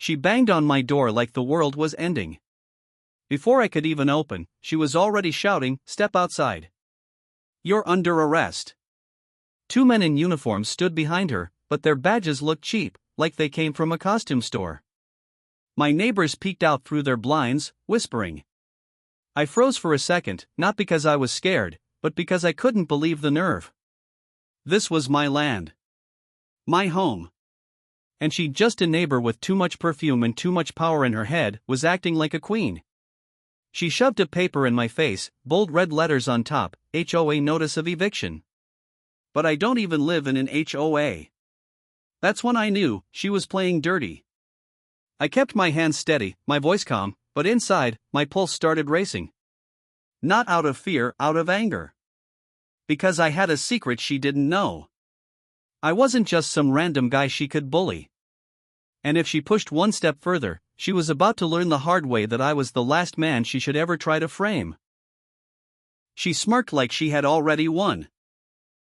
She banged on my door like the world was ending. Before I could even open, she was already shouting, "Step outside. You're under arrest." Two men in uniforms stood behind her, but their badges looked cheap, like they came from a costume store. My neighbors peeked out through their blinds, whispering. I froze for a second, not because I was scared, but because I couldn't believe the nerve. This was my land. My home. And she, just a neighbor with too much perfume and too much power in her head, was acting like a queen. She shoved a paper in my face, bold red letters on top, HOA Notice of Eviction. But I don't even live in an HOA. That's when I knew she was playing dirty. I kept my hands steady, my voice calm, but inside, my pulse started racing. Not out of fear, out of anger. Because I had a secret she didn't know. I wasn't just some random guy she could bully. And if she pushed one step further, she was about to learn the hard way that I was the last man she should ever try to frame. She smirked like she had already won.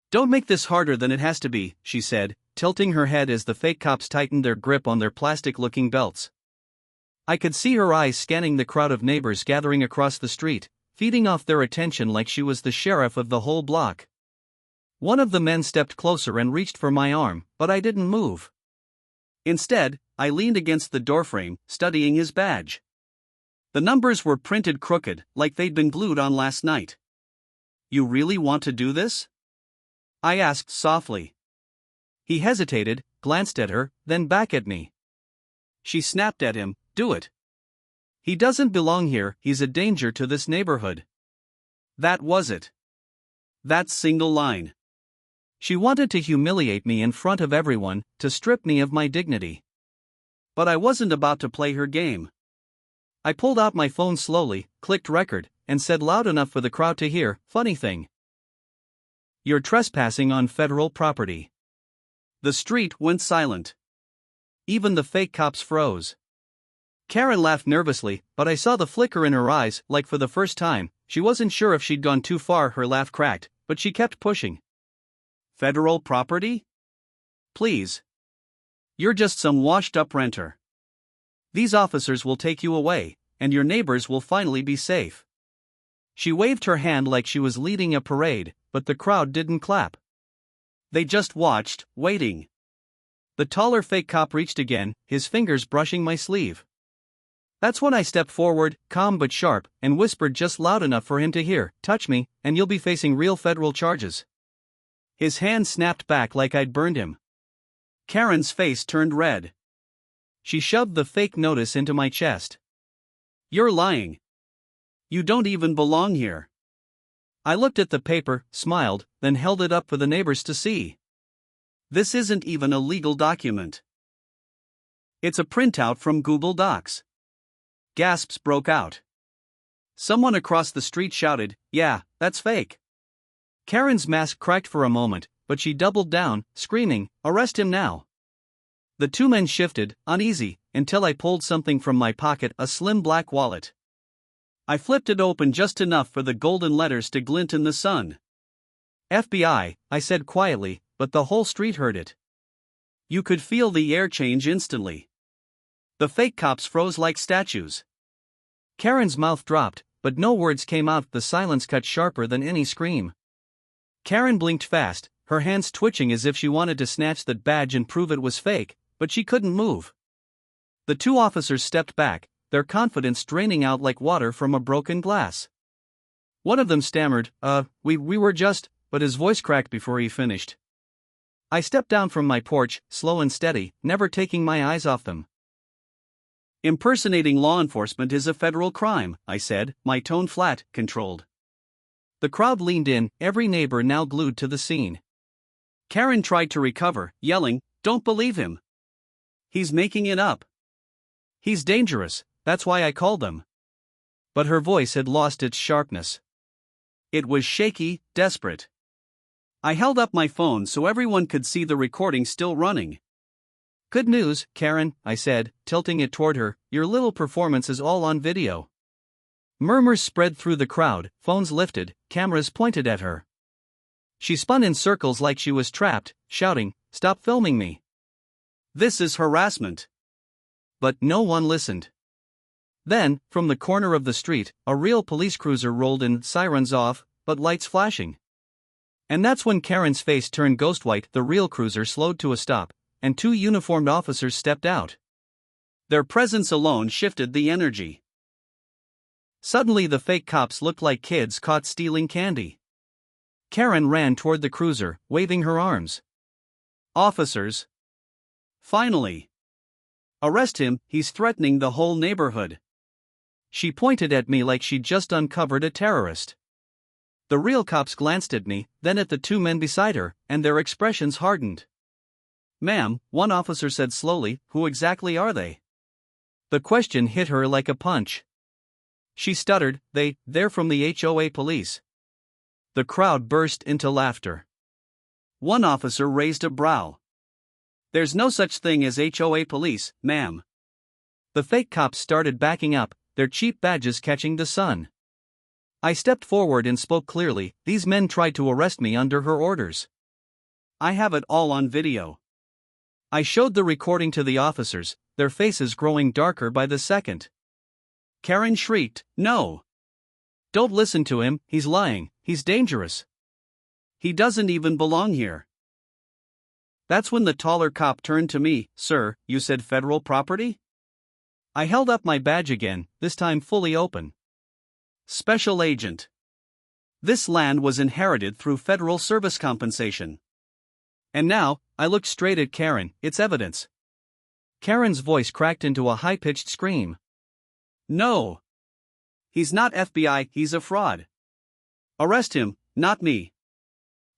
"Don't make this harder than it has to be," she said, tilting her head as the fake cops tightened their grip on their plastic-looking belts. I could see her eyes scanning the crowd of neighbors gathering across the street, feeding off their attention like she was the sheriff of the whole block. One of the men stepped closer and reached for my arm, but I didn't move. Instead, I leaned against the doorframe, studying his badge. The numbers were printed crooked, like they'd been glued on last night. "You really want to do this?" I asked softly. He hesitated, glanced at her, then back at me. She snapped at him, "Do it. He doesn't belong here, he's a danger to this neighborhood." That was it. That single line. She wanted to humiliate me in front of everyone, to strip me of my dignity. But I wasn't about to play her game. I pulled out my phone slowly, clicked record, and said loud enough for the crowd to hear, "Funny thing. You're trespassing on federal property." The street went silent. Even the fake cops froze. Karen laughed nervously, but I saw the flicker in her eyes, like for the first time. She wasn't sure if she'd gone too far. Her laugh cracked, but she kept pushing. "Federal property? Please. You're just some washed-up renter. These officers will take you away, and your neighbors will finally be safe." She waved her hand like she was leading a parade, but the crowd didn't clap. They just watched, waiting. The taller fake cop reached again, his fingers brushing my sleeve. That's when I stepped forward, calm but sharp, and whispered just loud enough for him to hear, "Touch me, and you'll be facing real federal charges." His hand snapped back like I'd burned him. Karen's face turned red. She shoved the fake notice into my chest. "You're lying. You don't even belong here." I looked at the paper, smiled, then held it up for the neighbors to see. "This isn't even a legal document. It's a printout from Google Docs." Gasps broke out. Someone across the street shouted, "Yeah, that's fake." Karen's mask cracked for a moment, but she doubled down, screaming, "Arrest him now." The two men shifted, uneasy, until I pulled something from my pocket, a slim black wallet. I flipped it open just enough for the golden letters to glint in the sun. "FBI," I said quietly, but the whole street heard it. You could feel the air change instantly. The fake cops froze like statues. Karen's mouth dropped, but no words came out. The silence cut sharper than any scream. Karen blinked fast, her hands twitching as if she wanted to snatch that badge and prove it was fake, but she couldn't move. The two officers stepped back, their confidence draining out like water from a broken glass. One of them stammered, we were just," but his voice cracked before he finished. I stepped down from my porch, slow and steady, never taking my eyes off them. "Impersonating law enforcement is a federal crime," I said, my tone flat, controlled. The crowd leaned in, every neighbor now glued to the scene. Karen tried to recover, yelling, "Don't believe him. He's making it up. He's dangerous, that's why I called them." But her voice had lost its sharpness. It was shaky, desperate. I held up my phone so everyone could see the recording still running. "Good news, Karen," I said, tilting it toward her, "your little performance is all on video." Murmurs spread through the crowd, phones lifted, cameras pointed at her. She spun in circles like she was trapped, shouting, "Stop filming me. This is harassment. but no one listened. Then, from the corner of the street, a real police cruiser rolled in, sirens off, but lights flashing. And that's when Karen's face turned ghost white. The real cruiser slowed to a stop, and two uniformed officers stepped out. Their presence alone shifted the energy. Suddenly the fake cops looked like kids caught stealing candy. Karen ran toward the cruiser, waving her arms. "Officers! Finally! Arrest him, he's threatening the whole neighborhood." She pointed at me like she'd just uncovered a terrorist. The real cops glanced at me, then at the two men beside her, and their expressions hardened. "Ma'am," one officer said slowly, "who exactly are they?" The question hit her like a punch. She stuttered, They're from the HOA police." The crowd burst into laughter. One officer raised a brow. "There's no such thing as HOA police, ma'am." The fake cops started backing up, their cheap badges catching the sun. I stepped forward and spoke clearly. "These men tried to arrest me under her orders. I have it all on video." I showed the recording to the officers, their faces growing darker by the second. Karen shrieked, "No! Don't listen to him, he's lying, he's dangerous. He doesn't even belong here." That's when the taller cop turned to me. "Sir, you said federal property?" I held up my badge again, this time fully open. "Special agent. This land was inherited through federal service compensation." And now, I looked straight at Karen. "It's evidence." Karen's voice cracked into a high-pitched scream. "No! He's not FBI, he's a fraud. Arrest him, not me."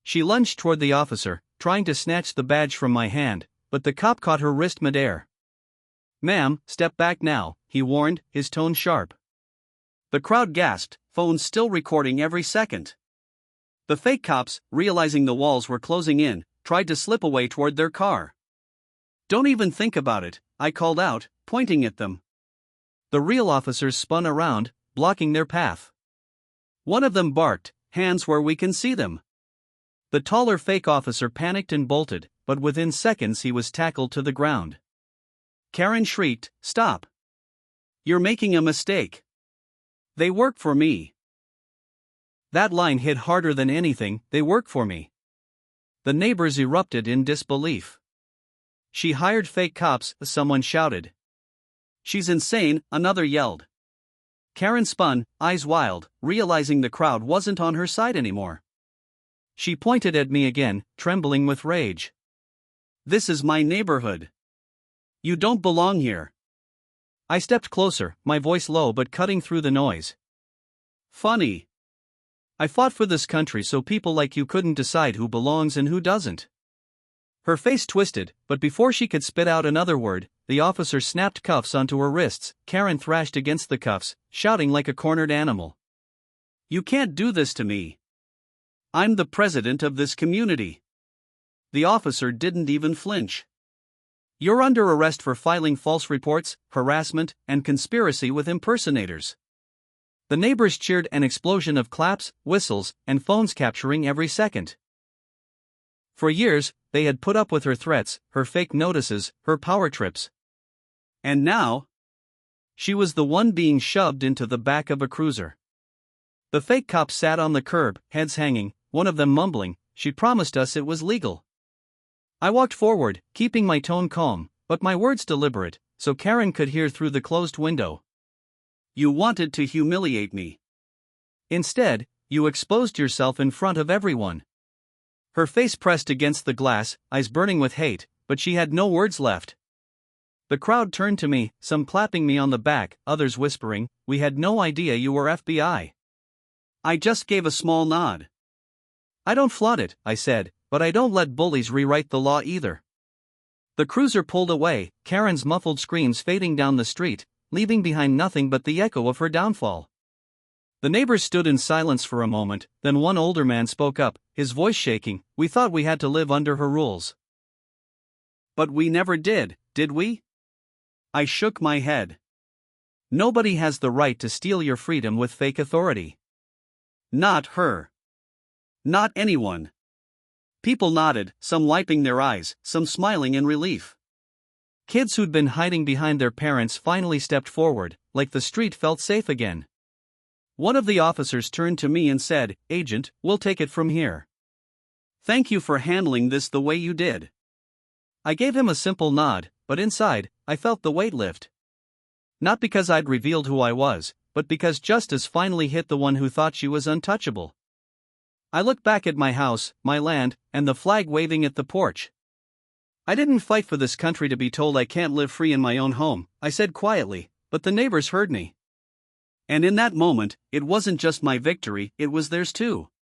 She lunged toward the officer, trying to snatch the badge from my hand, but the cop caught her wrist midair. "Ma'am, step back now," he warned, his tone sharp. The crowd gasped, phones still recording every second. The fake cops, realizing the walls were closing in, tried to slip away toward their car. "Don't even think about it," I called out, pointing at them. The real officers spun around, blocking their path. One of them barked, "Hands where we can see them." The taller fake officer panicked and bolted, but within seconds he was tackled to the ground. Karen shrieked, "Stop! You're making a mistake. They work for me." That line hit harder than anything. "They work for me." The neighbors erupted in disbelief. "She hired fake cops," someone shouted. "She's insane," another yelled. Karen spun, eyes wild, realizing the crowd wasn't on her side anymore. She pointed at me again, trembling with rage. "This is my neighborhood. You don't belong here." I stepped closer, my voice low but cutting through the noise. "Funny. I fought for this country so people like you couldn't decide who belongs and who doesn't." Her face twisted, but before she could spit out another word, the officer snapped cuffs onto her wrists. Karen thrashed against the cuffs, shouting like a cornered animal. "You can't do this to me. I'm the president of this community." The officer didn't even flinch. "You're under arrest for filing false reports, harassment, and conspiracy with impersonators." The neighbors cheered, an explosion of claps, whistles, and phones capturing every second. For years, they had put up with her threats, her fake notices, her power trips. And now, she was the one being shoved into the back of a cruiser. The fake cops sat on the curb, heads hanging, one of them mumbling, "She promised us it was legal." I walked forward, keeping my tone calm, but my words deliberate, so Karen could hear through the closed window. "You wanted to humiliate me. Instead, you exposed yourself in front of everyone." Her face pressed against the glass, eyes burning with hate, but she had no words left. The crowd turned to me, some clapping me on the back, others whispering, "We had no idea you were FBI." I just gave a small nod. "I don't flaunt it," I said, "but I don't let bullies rewrite the law either." The cruiser pulled away, Karen's muffled screams fading down the street, leaving behind nothing but the echo of her downfall. The neighbors stood in silence for a moment, then one older man spoke up, his voice shaking, "We thought we had to live under her rules." "But we never did we?" I shook my head. "Nobody has the right to steal your freedom with fake authority. Not her. Not anyone." People nodded, some wiping their eyes, some smiling in relief. Kids who'd been hiding behind their parents finally stepped forward, like the street felt safe again. One of the officers turned to me and said, "Agent, we'll take it from here. Thank you for handling this the way you did." I gave him a simple nod, but inside, I felt the weight lift. Not because I'd revealed who I was, but because justice finally hit the one who thought she was untouchable. I looked back at my house, my land, and the flag waving at the porch. "I didn't fight for this country to be told I can't live free in my own home," I said quietly, but the neighbors heard me. And in that moment, it wasn't just my victory, it was theirs too.